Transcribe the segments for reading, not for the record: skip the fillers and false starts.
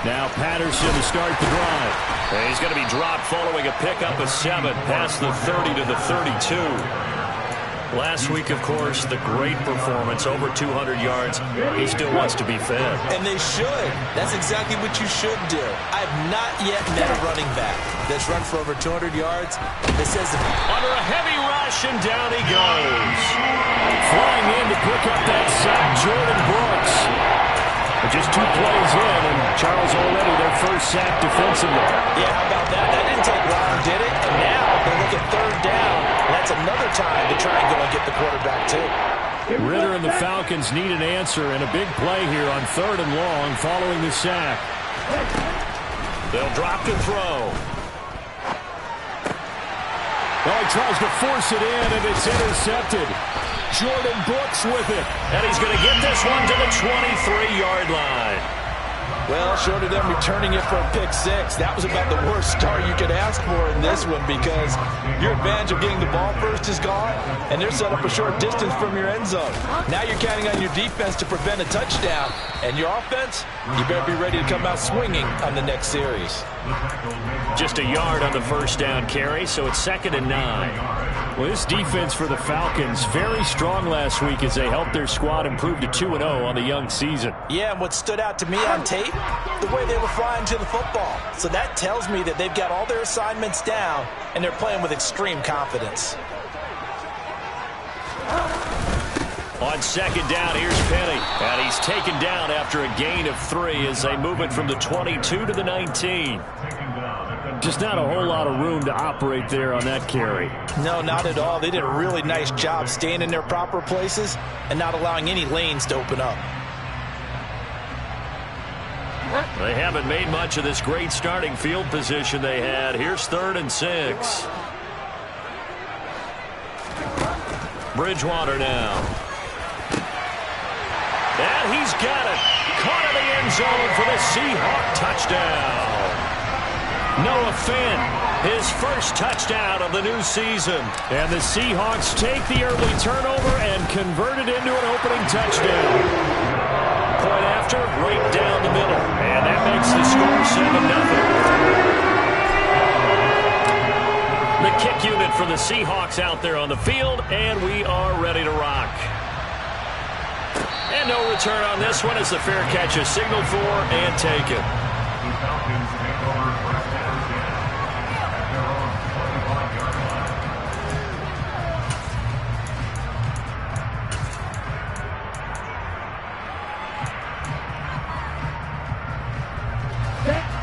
Now Patterson to start the drive. And he's going to be dropped following a pickup of 7 past the 30 to the 32. Last week, of course, the great performance, over 200 yards. He still wants to be fed. And they should. That's exactly what you should do. I have not yet met a running back that's run for over 200 yards that says under a heavy rush, and down he goes. Flying in to pick up that sack, Jordan Brooks. Just 2 plays in, and Charles already their first sack defensively. Yeah, how about that? That didn't take long, did it? And now they look at 3rd down. And that's another time to try and go and get the quarterback, too. Ritter and the Falcons need an answer, and a big play here on 3rd and long following the sack. They'll drop to throw. Well, he tries to force it in, and it's intercepted. Jordan Brooks with it. And he's going to get this one to the 23-yard line. Well, short of them returning it for a pick 6, that was about the worst start you could ask for in this one, because your advantage of getting the ball first is gone, and they're set up a short distance from your end zone. Now you're counting on your defense to prevent a touchdown, and your offense, you better be ready to come out swinging on the next series. Just a yard on the first down carry, so it's 2nd and 9. Well, this defense for the Falcons, very strong last week as they helped their squad improve to 2-0 on the young season. Yeah, and what stood out to me on tape, the way they were flying to the football. So that tells me that they've got all their assignments down, and they're playing with extreme confidence. On 2nd down, here's Penny. And he's taken down after a gain of 3 as they move it from the 22 to the 19. Just not a whole lot of room to operate there on that carry. No, not at all. They did a really nice job staying in their proper places and not allowing any lanes to open up. They haven't made much of this great starting field position they had. Here's 3rd and 6. Bridgewater now. And he's got it. Caught in the end zone for the Seahawk touchdown. Noah Fant, his first touchdown of the new season. And the Seahawks take the early turnover and convert it into an opening touchdown. Point after, right down the middle. And that makes the score 7-0. The kick unit for the Seahawks out there on the field, and we are ready to rock. And no return on this one as the fair catch is signaled for and taken.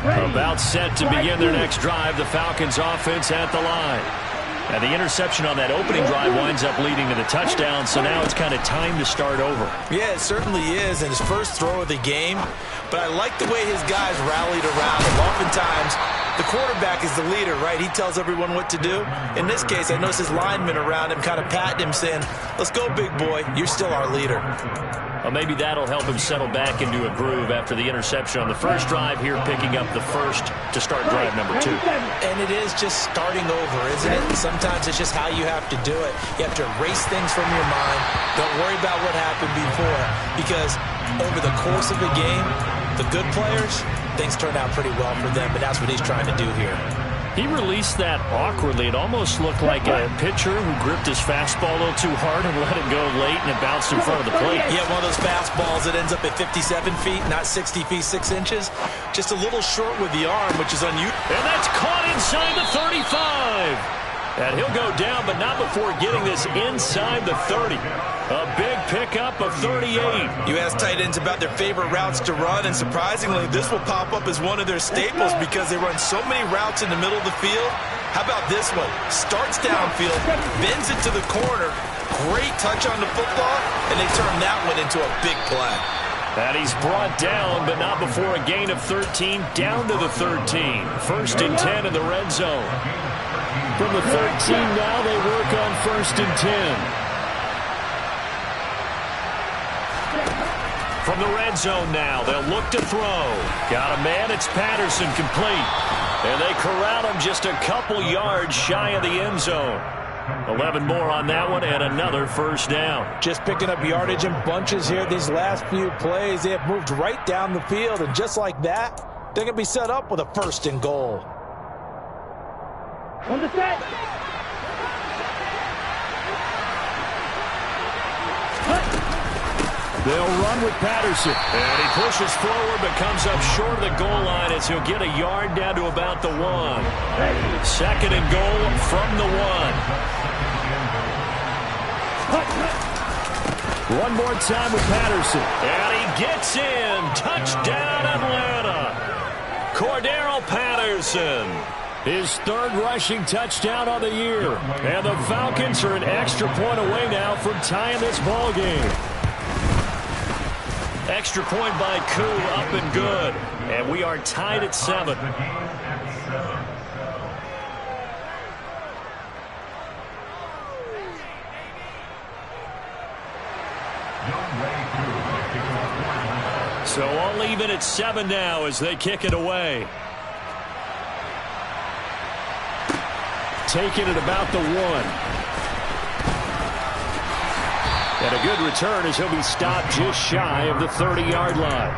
About set to begin their next drive, the Falcons offense at the line. And the interception on that opening drive winds up leading to the touchdown, so now it's kind of time to start over. Yeah, it certainly is, and his first throw of the game. But I like the way his guys rallied around him. Oftentimes, the quarterback is the leader, right? He tells everyone what to do. In this case, I noticed his linemen around him kind of patting him, saying, "Let's go, big boy. You're still our leader." Well, maybe that'll help him settle back into a groove after the interception on the first drive here, picking up the first to start drive number 2. And it is just starting over, isn't it? Sometimes it's just how you have to do it. You have to erase things from your mind. Don't worry about what happened before, because over the course of the game, the good players, things turn out pretty well for them, and that's what he's trying to do here. He released that awkwardly. It almost looked like a pitcher who gripped his fastball a little too hard and let it go late, and it bounced in front of the plate. Yeah, one of those fastballs that ends up at 57 feet, not 60 feet, 6 inches. Just a little short with the arm, which is unusual. And that's caught inside the 35. And he'll go down, but not before getting this inside the 30. A big pickup of 38. You ask tight ends about their favorite routes to run, and surprisingly, this will pop up as one of their staples because they run so many routes in the middle of the field. How about this one? Starts downfield, bends it to the corner. Great touch on the football, and they turn that one into a big play. And he's brought down, but not before a gain of 13, down to the 13. 1st and 10 in the red zone. From the 13 now, they work on 1st and 10. From the red zone now, they'll look to throw. Got a man, it's Patterson, complete. And they corral him just a couple yards shy of the end zone. 11 more on that one and another first down. Just picking up yardage in bunches here. These last few plays, they have moved right down the field, and just like that, they're going to be set up with a 1st and goal. On the set. They'll run with Patterson. And he pushes forward but comes up short of the goal line as he'll get a yard down to about the 1. 2nd and goal from the 1. One more time with Patterson. And he gets in. Touchdown, Atlanta. Cordero Patterson. His 3rd rushing touchdown of the year. And the Falcons are an extra point away now from tying this ball game. Extra point by Koo, up and good. And we are tied at 7. So all even at 7 now as they kick it away. Taking it about the 1. And a good return as he'll be stopped just shy of the 30-yard line.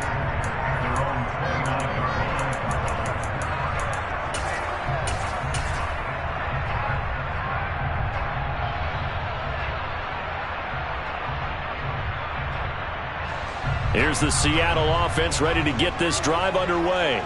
Here's the Seattle offense ready to get this drive underway.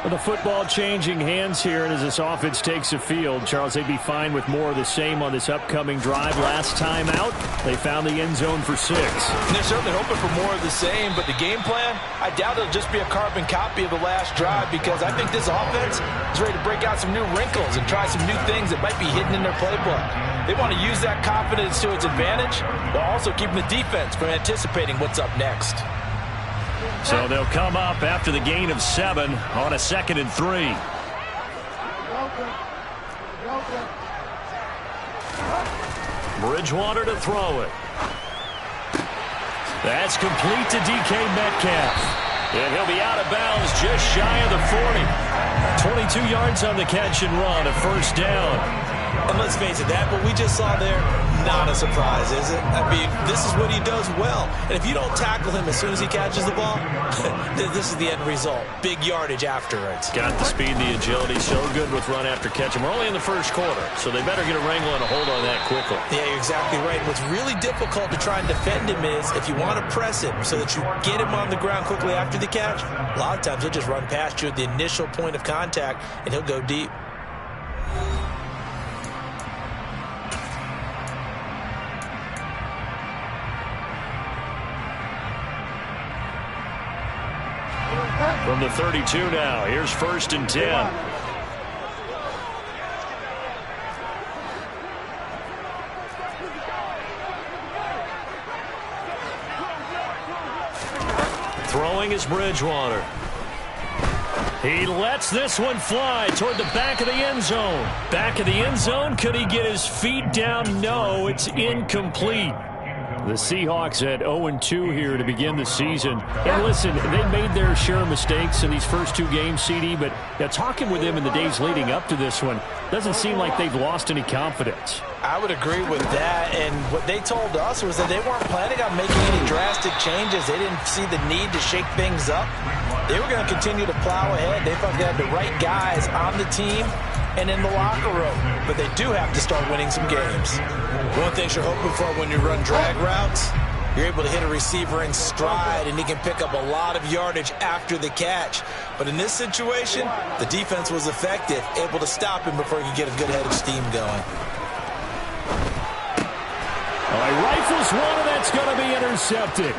With the football changing hands here, and as this offense takes the field, Charles, they'd be fine with more of the same on this upcoming drive. Last time out, they found the end zone for 6. And they're certainly hoping for more of the same, but the game plan, I doubt it'll just be a carbon copy of the last drive, because I think this offense is ready to break out some new wrinkles and try some new things that might be hidden in their playbook. They want to use that confidence to its advantage, while also keeping the defense from anticipating what's up next. So they'll come up after the gain of 7 on a 2nd and 3. Bridgewater to throw it. That's complete to DK Metcalf. And he'll be out of bounds just shy of the 40. 22 yards on the catch and run, a 1st down. And let's face it, that what we just saw there, not a surprise, is it? I mean, this is what he does well. And if you don't tackle him as soon as he catches the ball, this is the end result. Big yardage afterwards. Got the speed, the agility, so good with run after catch. And we're only in the 1st quarter, so they better get a wrangle and a hold on that quickly. Yeah, you're exactly right. What's really difficult to try and defend him is if you want to press him so that you get him on the ground quickly after the catch, a lot of times he'll just run past you at the initial point of contact, and he'll go deep. From the 32 now, here's 1st and 10. Throwing is Bridgewater. He lets this one fly toward the back of the end zone. Back of the end zone, could he get his feet down? No, it's incomplete. The Seahawks at 0-2 here to begin the season. And listen, they made their share of mistakes in these first 2 games, CD, but talking with them in the days leading up to this one, doesn't seem like they've lost any confidence. I would agree with that, and what they told us was that they weren't planning on making any drastic changes. They didn't see the need to shake things up. They were going to continue to plow ahead. They thought they had the right guys on the team and in the locker room, but they do have to start winning some games. One of the things you're hoping for when you run drag routes, you're able to hit a receiver in stride, and he can pick up a lot of yardage after the catch. But in this situation, the defense was effective, able to stop him before he could get a good head of steam going. He rifles one, and that's going to be intercepted.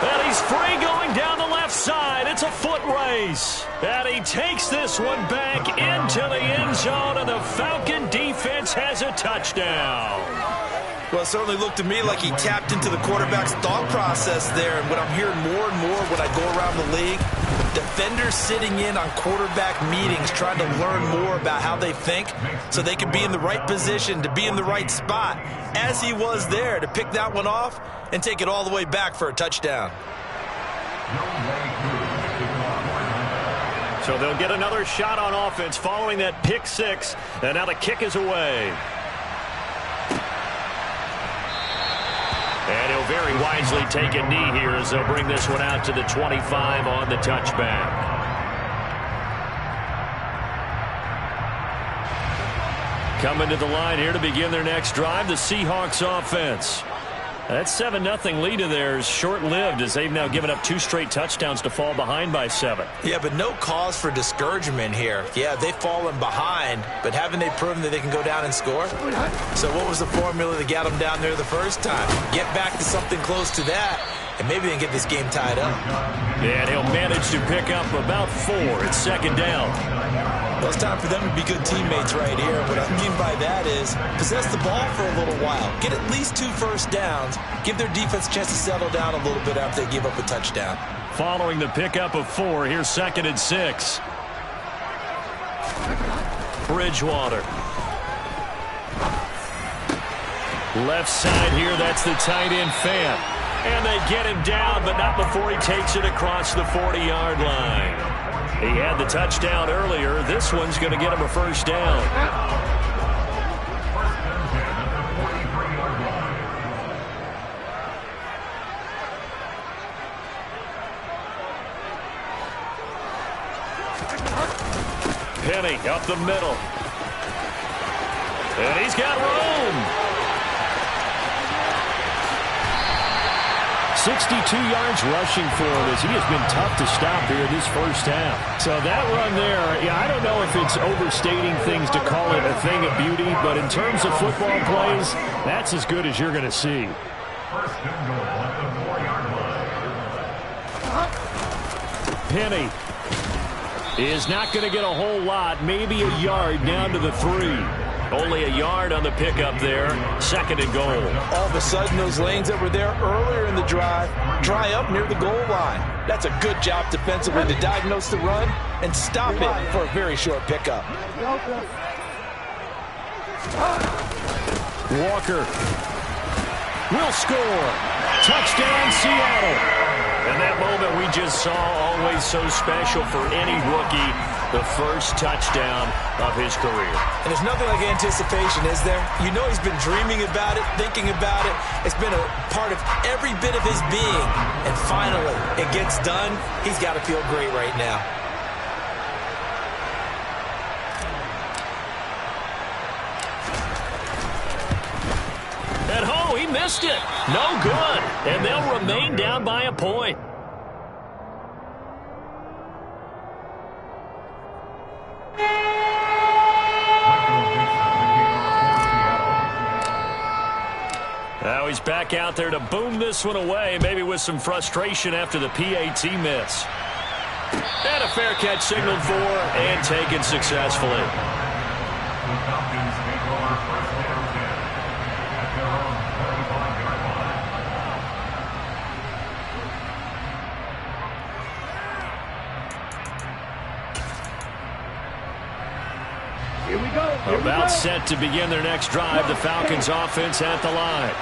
And he's free going down the left side. It's a foot race. And he takes this one back into the end zone, and the Falcon defense has a touchdown. Well, it certainly looked to me like he tapped into the quarterback's thought process there. And what I'm hearing more and more when I go around the league, defenders sitting in on quarterback meetings trying to learn more about how they think so they can be in the right position, to be in the right spot, as he was there to pick that one off and take it all the way back for a touchdown. So they'll get another shot on offense following that pick six. And now the kick is away. And he'll very wisely take a knee here as they'll bring this one out to the 25 on the touchback. Coming to the line here to begin their next drive, the Seahawks offense. That 7-0 lead of theirs short-lived as they've now given up 2 straight touchdowns to fall behind by 7. Yeah, but no cause for discouragement here. Yeah, they've fallen behind, but haven't they proven that they can go down and score? So what was the formula that got them down there the first time? Get back to something close to that, and maybe they can get this game tied up. Yeah, and he'll manage to pick up about 4. It's second down. Well, it's time for them to be good teammates right here. What I mean by that is possess the ball for a little while. Get at least 2 first downs. Give their defense a chance to settle down a little bit after they give up a touchdown. Following the pickup of 4, here's 2nd and 6. Bridgewater. Left side here, that's the tight end Fan. And they get him down, but not before he takes it across the 40-yard line. He had the touchdown earlier. This one's going to get him a first down. Penny up the middle. And he's got room. 62 yards rushing for him as he has been tough to stop here this first half. So that run there, I don't know if it's overstating things to call it a thing of beauty, but in terms of football plays, that's as good as you're going to see. Penny is not going to get a whole lot, maybe a yard down to the 3. Only a yard on the pickup there. 2nd and goal. All of a sudden, those lanes that were there earlier in the drive dry up near the goal line. That's a good job defensively to diagnose the run and stop it for a very short pickup. Walker will score. Touchdown, Seattle. And that moment we just saw, always so special for any rookie, the first touchdown of his career. And there's nothing like anticipation, is there? You know he's been dreaming about it, thinking about it. It's been a part of every bit of his being. And finally, it gets done. He's got to feel great right now. At home, he missed it. No good. And they'll remain down by a point. Now he's back out there to boom this one away, maybe with some frustration after the PAT miss. And a fair catch signaled for and taken successfully. About set to begin their next drive, the Falcons offense at the line.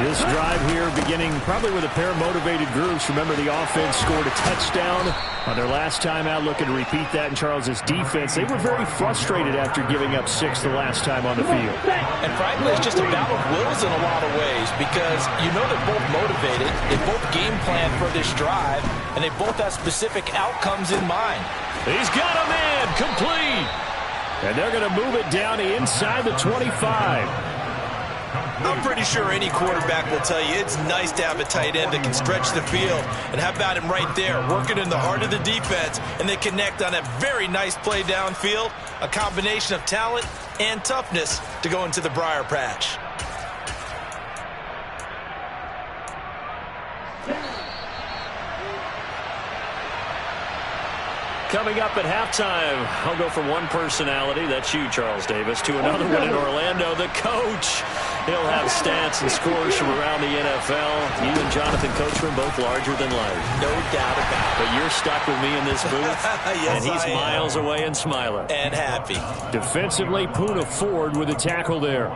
This drive here beginning probably with a pair of motivated groups. Remember, the offense scored a touchdown on their last time out. Looking to repeat that in Charles's defense. They were very frustrated after giving up 6 the last time on the field. And frankly, it's just a battle of wills in a lot of ways because you know they're both motivated. They both game plan for this drive, and they both have specific outcomes in mind. He's got him in, complete. And they're going to move it down inside the 25. I'm pretty sure any quarterback will tell you it's nice to have a tight end that can stretch the field. And how about him right there, working in the heart of the defense, and they connect on a very nice play downfield, a combination of talent and toughness to go into the briar patch. Coming up at halftime, I'll go from one personality, that's you, Charles Davis, to another one in Orlando, the coach. He'll have stats and scores from around the NFL. You and Jonathan Coachman both larger than life. No doubt about it. But you're stuck with me in this booth, yes, and he's miles away and smiling. And happy. Defensively, Poona Ford with a tackle there.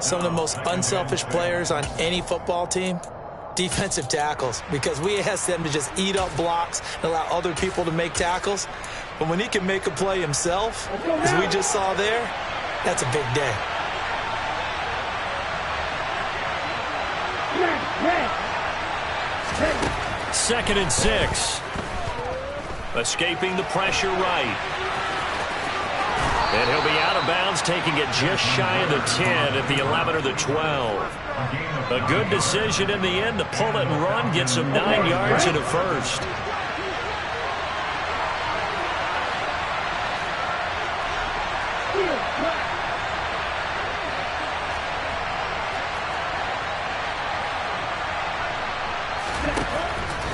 Some of the most unselfish players on any football team, defensive tackles, because we ask them to just eat up blocks and allow other people to make tackles. But when he can make a play himself, as we just saw there, that's a big day. Second and 6. Escaping the pressure right. And he'll be out of bounds, taking it just shy of the 10 at the 11 or the 12. A good decision in the end to pull it and run, gets him 9 yards and a first.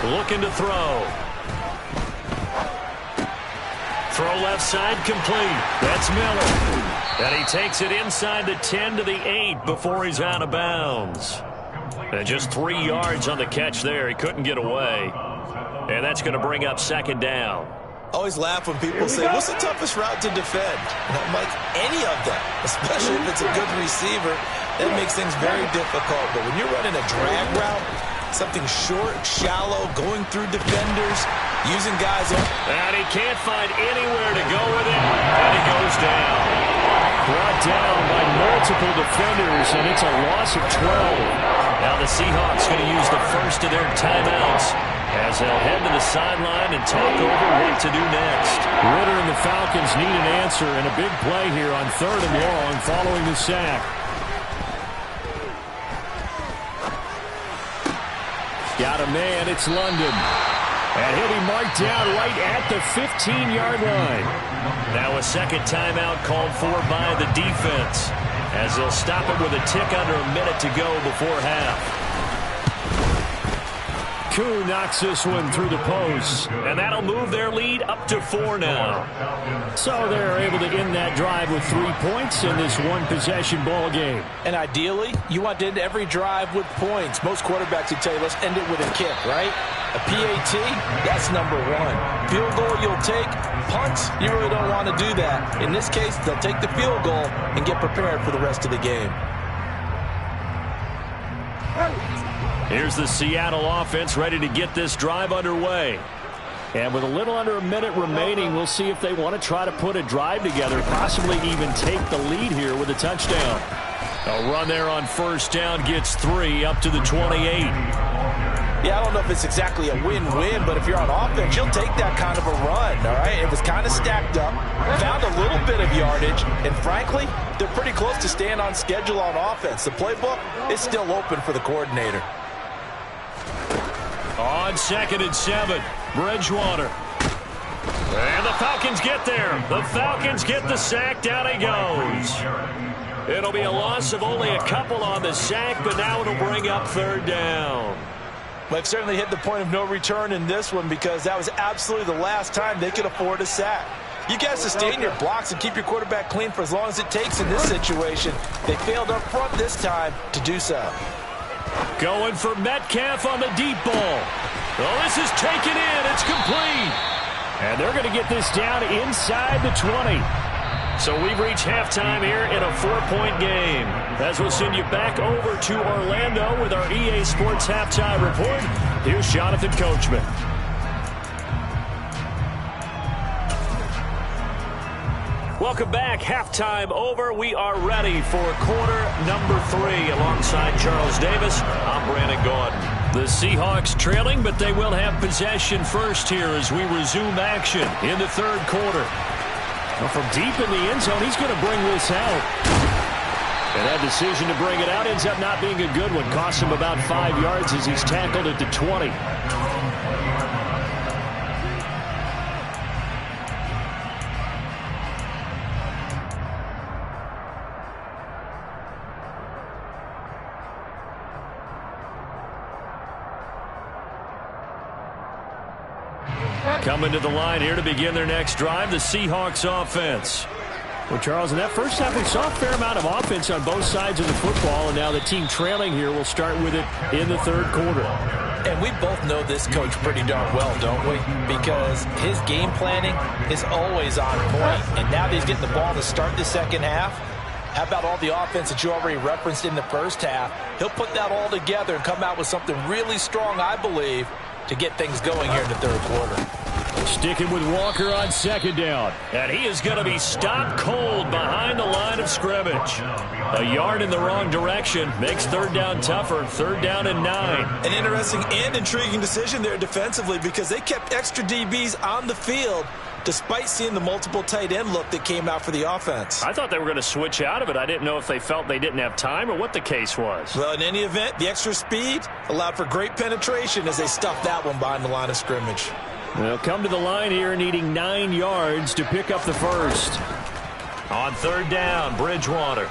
Looking to throw. Throw left side complete. That's Miller. And he takes it inside the 10 to the 8 before he's out of bounds. And just 3 yards on the catch there. He couldn't get away. And that's going to bring up second down. Always laugh when people say, what's the toughest route to defend? And I'm like, any of them, especially if it's a good receiver. That makes things very difficult. But when you're running a drag route, something short, shallow, going through defenders, using guys up. And he can't find anywhere to go with it. And he goes down. Brought down by multiple defenders, and it's a loss of 12. Now the Seahawks going to use the first of their timeouts as they'll head to the sideline and talk over what to do next. Ritter and the Falcons need an answer, and a big play here on 3rd and long following the sack. Got a man, it's London. And he'll be marked down right at the 15-yard line. Now a second timeout called for by the defense as they'll stop it with a tick under a minute to go before half. Koo knocks this one through the post. And that'll move their lead up to 4 now. So they're able to end that drive with 3 points in this one-possession ball game. And ideally, you want to end every drive with points. Most quarterbacks would tell you, let's end it with a kick, right? A PAT, that's number 1. Field goal you'll take. Punts, you really don't want to do that. In this case, they'll take the field goal and get prepared for the rest of the game. Here's the Seattle offense ready to get this drive underway. And with a little under a minute remaining, we'll see if they want to try to put a drive together, possibly even take the lead here with a touchdown. A run there on first down gets 3 up to the 28. Yeah, I don't know if it's exactly a win-win, but if you're on offense, you'll take that kind of a run, all right? It was kind of stacked up, found a little bit of yardage, and frankly, they're pretty close to staying on schedule on offense. The playbook is still open for the coordinator. On 2nd and 7, Bridgewater. And the Falcons get there. The Falcons get the sack. Down he goes. It'll be a loss of only a couple on the sack, but now it'll bring up 3rd down. They've certainly hit the point of no return in this one because that was absolutely the last time they could afford a sack. You guys sustain your blocks and keep your quarterback clean for as long as it takes in this situation. They failed up front this time to do so. Going for Metcalf on the deep ball. Oh, this is taken in. It's complete. And they're going to get this down inside the 20. So we've reached halftime here in a 4-point game. As we'll send you back over to Orlando with our EA Sports Halftime Report. Here's Jonathan Coachman. Welcome back. Halftime over. We are ready for quarter number 3. Alongside Charles Davis, I'm Brandon Gordon. The Seahawks trailing, but they will have possession first here as we resume action in the 3rd quarter. Well, from deep in the end zone, he's going to bring this out. And that decision to bring it out ends up not being a good one. Costs him about 5 yards as he's tackled at the 20. Coming to the line here to begin their next drive, the Seahawks offense. Well, Charles, in that first half, we saw a fair amount of offense on both sides of the football, and now the team trailing here will start with it in the 3rd quarter. And we both know this coach pretty darn well, don't we? Because his game planning is always on point, and now that he's getting the ball to start the second half, how about all the offense that you already referenced in the first half? He'll put that all together and come out with something really strong, I believe, to get things going here in the 3rd quarter. Sticking with Walker on second down. And he is going to be stopped cold behind the line of scrimmage. A yard in the wrong direction makes third down tougher. Third down and 9. An interesting and intriguing decision there defensively because they kept extra DBs on the field despite seeing the multiple tight end look that came out for the offense. I thought they were going to switch out of it. I didn't know if they felt they didn't have time or what the case was. Well, in any event, the extra speed allowed for great penetration as they stuffed that one behind the line of scrimmage. They'll come to the line here needing 9 yards to pick up the first. On third down, Bridgewater.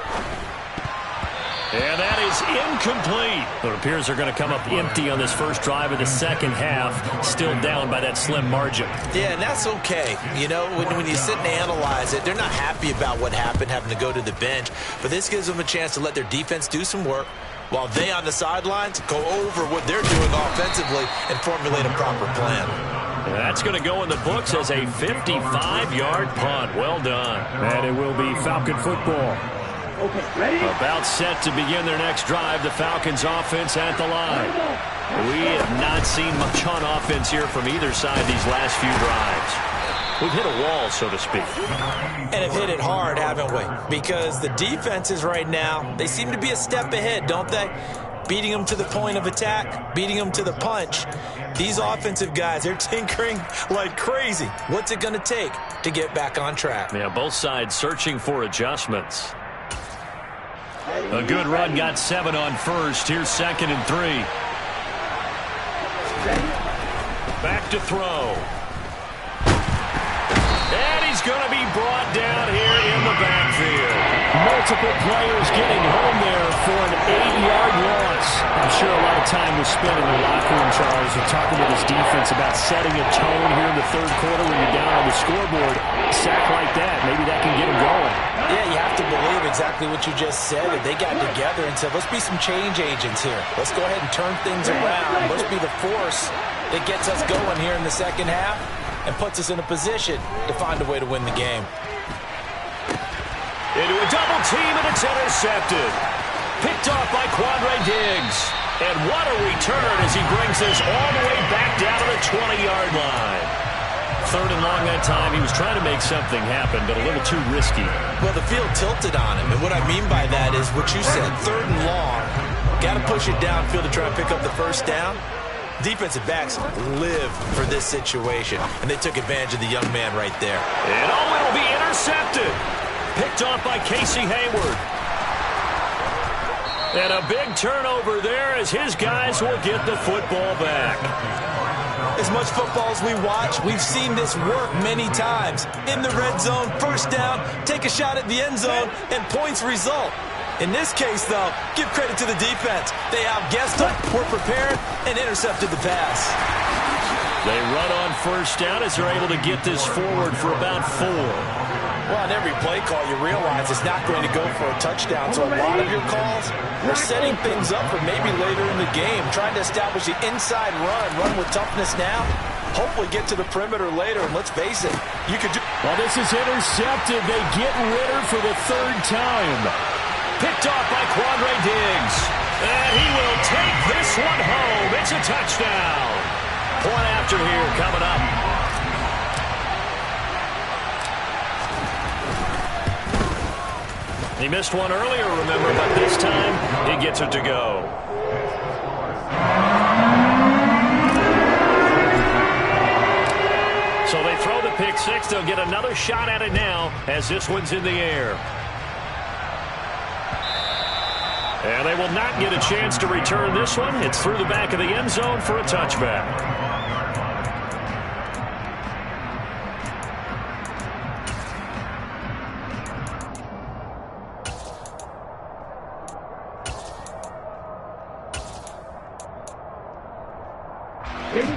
And that is incomplete. It appears they're going to come up empty on this first drive of the second half, still down by that slim margin. Yeah, and that's okay. You know, when you sit and analyze it, they're not happy about what happened, having to go to the bench. But this gives them a chance to let their defense do some work while they on the sidelines go over what they're doing offensively and formulate a proper plan. And that's going to go in the books as a 55-yard punt. Well done. And it will be Falcon football. Okay, ready? About set to begin their next drive, the Falcons offense at the line. We have not seen much on offense here from either side these last few drives. We've hit a wall, so to speak. And have hit it hard, haven't we? Because the defenses right now, they seem to be a step ahead, don't they? Beating them to the point of attack, beating them to the punch. These offensive guys, they're tinkering like crazy. What's it going to take to get back on track? Yeah, both sides searching for adjustments. A good run, got 7 on first. Here's second and 3. Back to throw. And he's going to be brought down here in the backfield. Multiple players getting home there for an 8-yard loss. I'm sure a lot of time was spent in the locker room, Charles, and talking with his defense about setting a tone here in the third quarter when you're down on the scoreboard. A sack like that, maybe that can get him going. Yeah, you have to believe exactly what you just said. That they got together and said, let's be some change agents here. Let's go ahead and turn things around. Let's be the force that gets us going here in the second half and puts us in a position to find a way to win the game. Into a double team, and it's intercepted. Picked off by Quandre Diggs. And what a return as he brings this all the way back down to the 20-yard line. Third and long that time. He was trying to make something happen, but a little too risky. Well, the field tilted on him, and what I mean by that is what you said, third and long. Got to push it downfield to try and pick up the first down. Defensive backs live for this situation, and they took advantage of the young man right there. And oh, it'll be intercepted. Picked off by Casey Hayward. And a big turnover there as his guys will get the football back. As much football as we watch, we've seen this work many times. In the red zone, first down, take a shot at the end zone, and points result. In this case, though, give credit to the defense. They outguessed them, were prepared, and intercepted the pass. They run on first down as they're able to get this forward for about 4. Well, on every play call, you realize it's not going to go for a touchdown. So a lot of your calls are setting things up for maybe later in the game, trying to establish the inside run with toughness now, hopefully get to the perimeter later. And let's face it, you could do... Well, this is intercepted. They get Ritter for the third time. Picked off by Quandre Diggs. And he will take this one home. It's a touchdown. Point after here coming up. He missed one earlier, remember, but this time he gets it to go. So they throw the pick six. They'll get another shot at it now as this one's in the air. And they will not get a chance to return this one. It's through the back of the end zone for a touchback.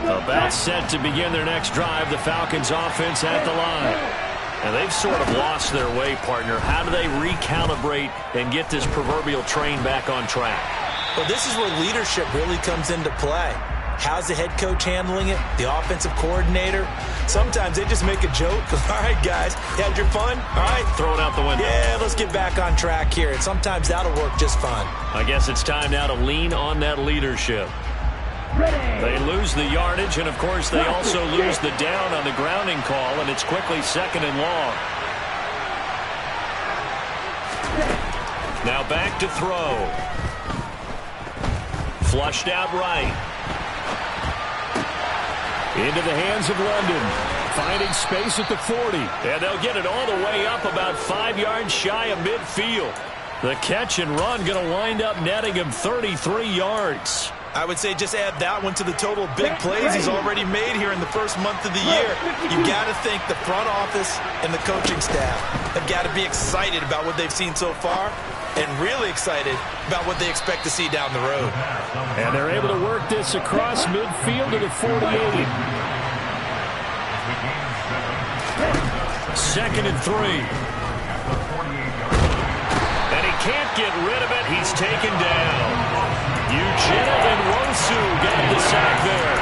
About set to begin their next drive, the Falcons offense at the line. And they've sort of lost their way, partner. How do they recalibrate and get this proverbial train back on track? Well, this is where leadership really comes into play. How's the head coach handling it? The offensive coordinator? Sometimes they just make a joke. All right, guys, you had your fun? All right. Throw it out the window. Yeah, let's get back on track here. And sometimes that'll work just fine. I guess it's time now to lean on that leadership. They lose the yardage, and, of course, they also lose the down on the grounding call, and it's quickly 2nd and long. Now back to throw. Flushed out right. Into the hands of London. Finding space at the 40. And they'll get it all the way up about 5 yards shy of midfield. The catch and run going to wind up netting him 33 yards. I would say just add that one to the total of big plays he's already made here in the first month of the year. You've got to think the front office and the coaching staff have got to be excited about what they've seen so far and really excited about what they expect to see down the road. And they're able to work this across midfield to the 48. 2nd and 3. And he can't get rid of it. He's taken down. Ugena and Wosu got the sack there.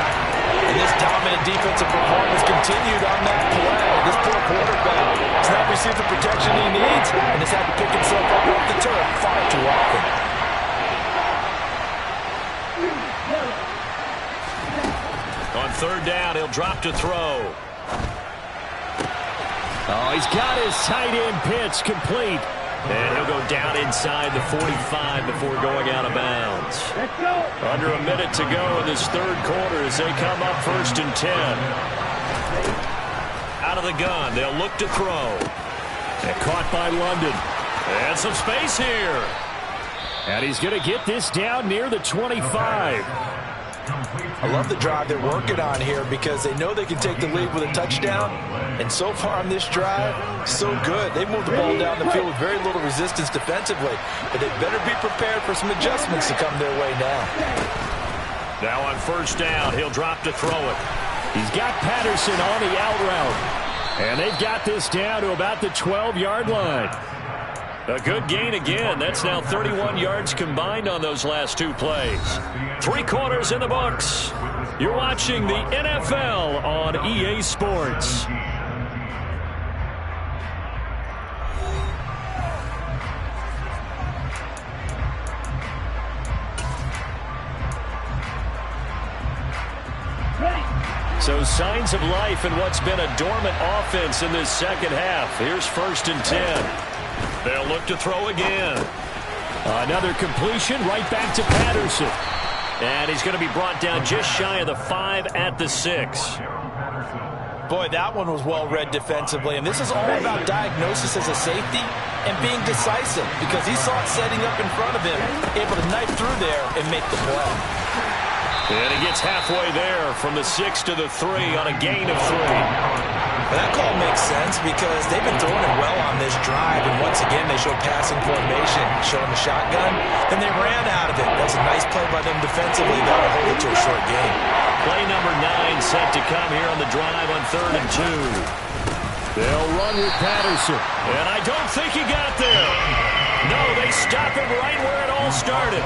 And this dominant defensive performance continued on that play. This poor quarterback has not received the protection he needs and has had to pick himself up off the turf far too often. On 3rd down, he'll drop to throw. Oh, he's got his tight end pitch complete. And he'll go down inside the 45 before going out of bounds. Under a minute to go in this 3rd quarter as they come up 1st and 10. Out of the gun, they'll look to throw. And caught by London. And some space here. And he's going to get this down near the 25. I love the drive they're working on here because they know they can take the lead with a touchdown. And so far on this drive, so good. They moved the ball down the field with very little resistance defensively. But they better be prepared for some adjustments to come their way now. Now on 1st down, he'll drop to throw it. He's got Patterson on the out route. And they've got this down to about the 12-yard line. A good gain again. That's now 31 yards combined on those last 2 plays. 3 quarters in the books. You're watching the NFL on EA Sports. So signs of life in what's been a dormant offense in this 2nd half. Here's 1st and 10. They'll look to throw again. Another completion right back to Patterson. And he's going to be brought down just shy of the 5 at the 6. Boy, that one was well read defensively. And this is all about diagnosis as a safety and being decisive because he saw it setting up in front of him, able to knife through there and make the play. And he gets halfway there from the 6 to the 3 on a gain of 3. Well, that call makes sense because they've been throwing it well on this drive, and once again they show passing formation, showing the shotgun, and they ran out of it. That's a nice play by them defensively. That'll hold it to a short game. Play number 9 set to come here on the drive on 3rd and 2. They'll run with Patterson. And I don't think he got there. No, they stop him right where it all started.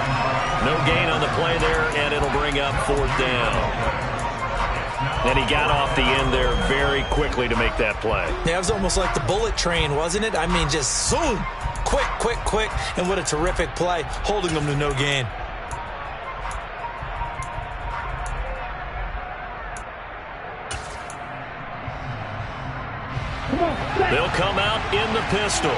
No gain on the play there, and it'll bring up 4th down. And he got off the end there very quickly to make that play. Yeah, it was almost like the bullet train, wasn't it? I mean, just zoom, quick, quick, quick, and what a terrific play, holding them to no gain. They'll come out in the pistol.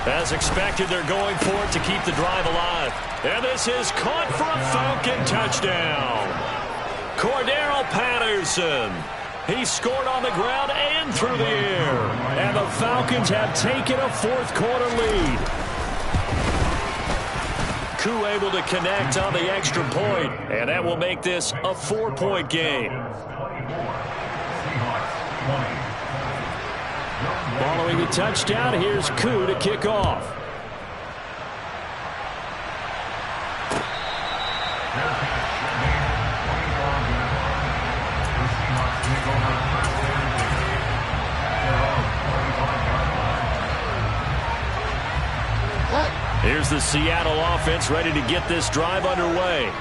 As expected, they're going for it to keep the drive alive. And this is caught for a Falcon touchdown. Cordero Patterson. He scored on the ground and through the air. And the Falcons have taken a 4th quarter lead. Koo able to connect on the extra point, and that will make this a 4-point game. Following the touchdown, here's Koo to kick off. Here's the Seattle offense ready to get this drive underway.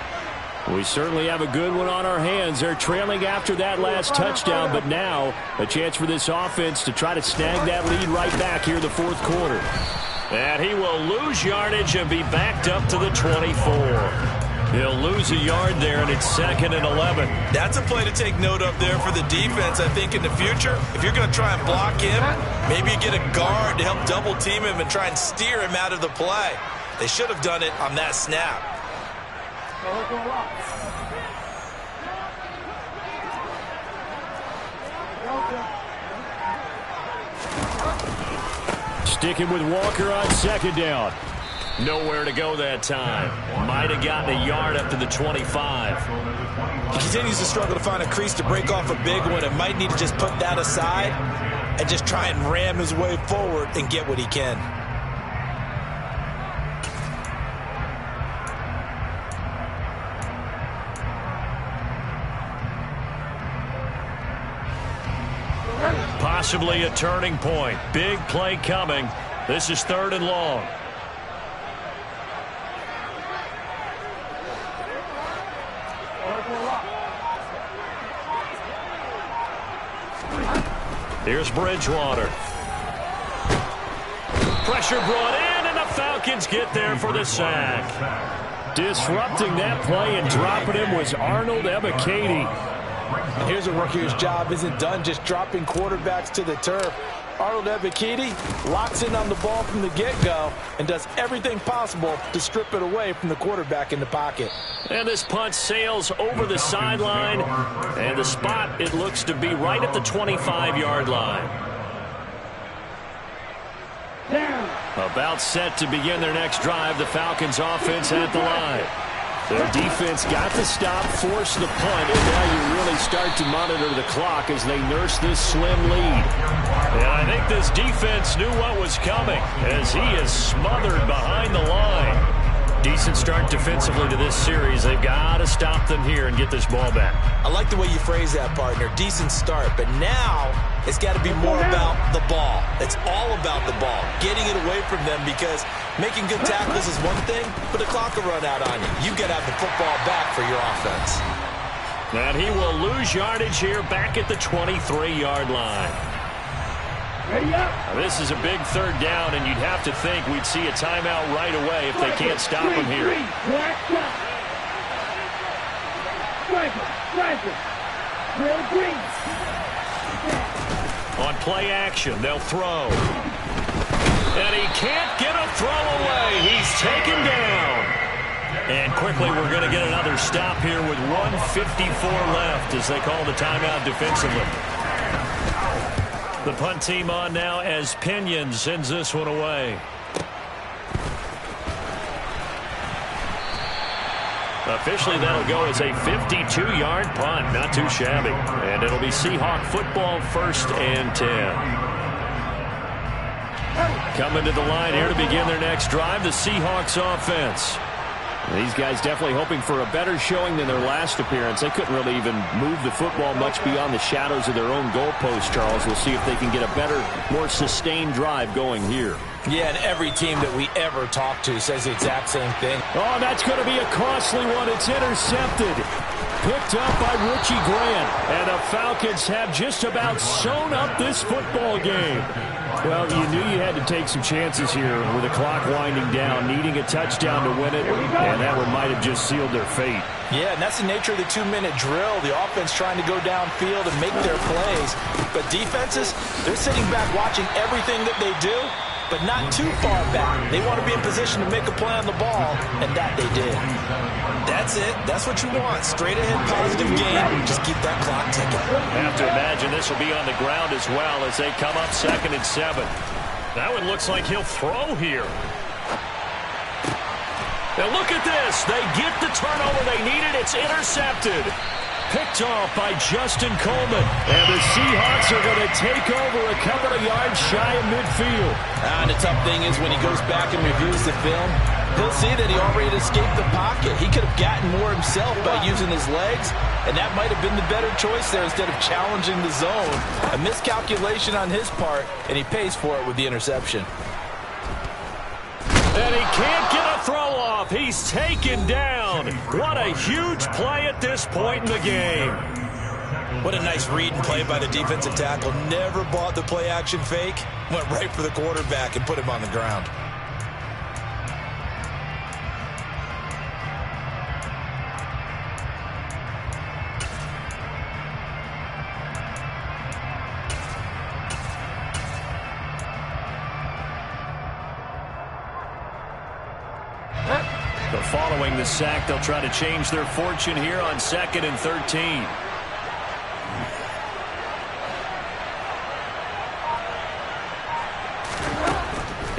We certainly have a good one on our hands. They're trailing after that last touchdown, but now a chance for this offense to try to snag that lead right back here in the fourth quarter. And he will lose yardage and be backed up to the 24. He'll lose a yard there, and it's 2nd and 11. That's a play to take note of there for the defense, I think, in the future. If you're going to try and block him, maybe you get a guard to help double-team him and try and steer him out of the play. They should have done it on that snap. Sticking with Walker on 2nd down. Nowhere to go that time. Might have gotten a yard up to the 25. He continues to struggle to find a crease to break off a big one and might need to just put that aside and just try and ram his way forward and get what he can. Possibly a turning point. Big play coming. This is 3rd and long. Here's Bridgewater. Pressure brought in, and the Falcons get there for the sack. Disrupting that play and dropping him was Arnold Ebiketie. Here's a rookie whose job isn't done just dropping quarterbacks to the turf. Arnold Ebiketie locks in on the ball from the get-go and does everything possible to strip it away from the quarterback in the pocket. And this punt sails over the sideline, and the spot, it looks to be right at the 25-yard line. About set to begin their next drive, the Falcons offense at the line. Their defense got the stop, forced the punt, and now you really start to monitor the clock as they nurse this slim lead. And I think this defense knew what was coming as he is smothered behind the line. Decent start defensively to this series. They've got to stop them here and get this ball back. I like the way you phrase that, partner. Decent start, but now it's got to be more about the ball. It's all about the ball, getting it away from them, because making good tackles is one thing, but the clock will run out on you. You've got to have the football back for your offense. And he will lose yardage here back at the 23-yard line. Now, this is a big 3rd down, and you'd have to think we'd see a timeout right away if they can't stop him here. On play action, they'll throw. And he can't get a throw away. He's taken down. And quickly we're going to get another stop here with 1:54 left as they call the timeout defensively. The punt team on now as Pinion sends this one away. Officially, that'll go as a 52-yard punt. Not too shabby. And it'll be Seahawk football, 1st and 10. Coming to the line here to begin their next drive, the Seahawks offense. These guys definitely hoping for a better showing than their last appearance. They couldn't really even move the football much beyond the shadows of their own goalpost, Charles. We'll see if they can get a better, more sustained drive going here. Yeah, and every team that we ever talk to says the exact same thing. Oh, that's going to be a costly one. It's intercepted. Picked up by Richie Grant. And the Falcons have just about sewn up this football game. Well, you knew you had to take some chances here with the clock winding down, needing a touchdown to win it, and that one might have just sealed their fate. Yeah, and that's the nature of the 2-minute drill. The offense trying to go downfield and make their plays. But defenses, they're sitting back watching everything that they do, but not too far back. They want to be in position to make a play on the ball, and that they did. That's it. That's what you want. Straight ahead positive game. Just keep that clock ticking. I have to imagine this will be on the ground as well as they come up 2nd and 7. That one looks like he'll throw here. Now look at this. They get the turnover they needed. It's intercepted. Picked off by Justin Coleman. And the Seahawks are going to take over a couple of yards shy of midfield. And the tough thing is when he goes back and reviews the film, he'll see that he already escaped the pocket. He could have gotten more himself by using his legs, and that might have been the better choice there instead of challenging the zone. A miscalculation on his part, and he pays for it with the interception. And he can't get a throw off He's taken down. What a huge play at this point in the game. What a nice read and play by the defensive tackle. Never bought the play-action fake. Went right for the quarterback and put him on the ground. Following the sack, they'll try to change their fortune here on 2nd and 13.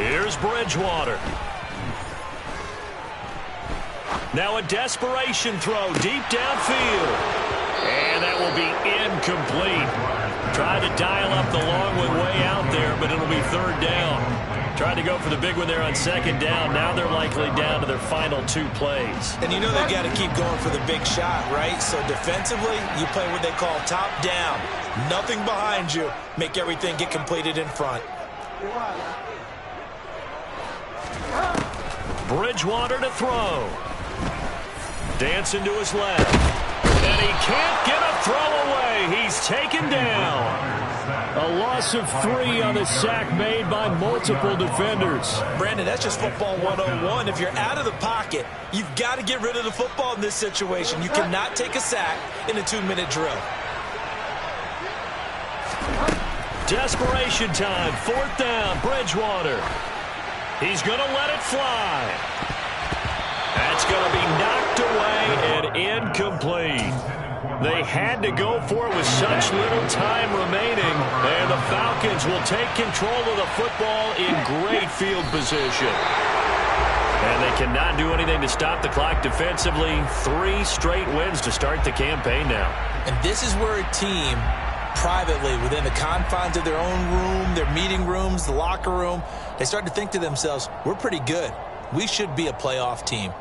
Here's Bridgewater. Now a desperation throw deep downfield. And that will be incomplete. Tried to dial up the long one way out there, but it'll be 3rd down. Tried to go for the big one there on 2nd down. Now they're likely down to their final 2 plays. And you know they've got to keep going for the big shot, right? So defensively, you play what they call top down. Nothing behind you. Make everything get completed in front. Bridgewater to throw. Dancing to his left. And he can't get a throw away. He's taken down. A loss of 3 on the sack made by multiple defenders. Brandon, that's just football 101. If you're out of the pocket, you've got to get rid of the football in this situation. You cannot take a sack in a 2-minute drill. Desperation time. 4th down. Bridgewater. He's going to let it fly. That's going to be knocked away and incomplete. They had to go for it with such little time remaining, and the Falcons will take control of the football in great field position. And they cannot do anything to stop the clock defensively. 3 straight wins to start the campaign now. And this is where a team, privately, within the confines of their own room, their meeting rooms, the locker room, they start to think to themselves, we're pretty good. We should be a playoff team.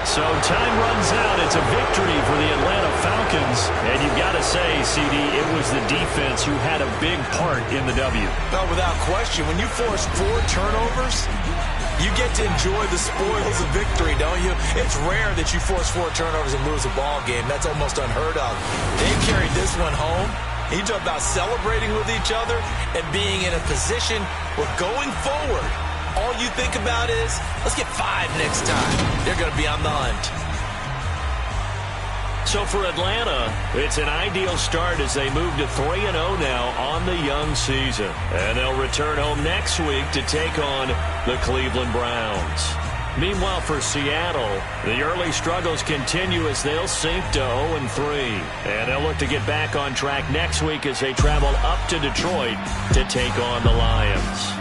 So time runs out. It's a victory for the Atlanta Falcons. And you've got to say, CD, it was the defense who had a big part in the W. Well, without question, when you force 4 turnovers, you get to enjoy the spoils of victory, don't you? It's rare that you force 4 turnovers and lose a ball game. That's almost unheard of. They carried this one home. You talk about celebrating with each other and being in a position where going forward, all you think about is, let's get 5 next time. They're going to be on the hunt. So for Atlanta, it's an ideal start as they move to 3-0 now on the young season. And they'll return home next week to take on the Cleveland Browns. Meanwhile, for Seattle, the early struggles continue as they'll sink to 0-3. And they'll look to get back on track next week as they travel up to Detroit to take on the Lions.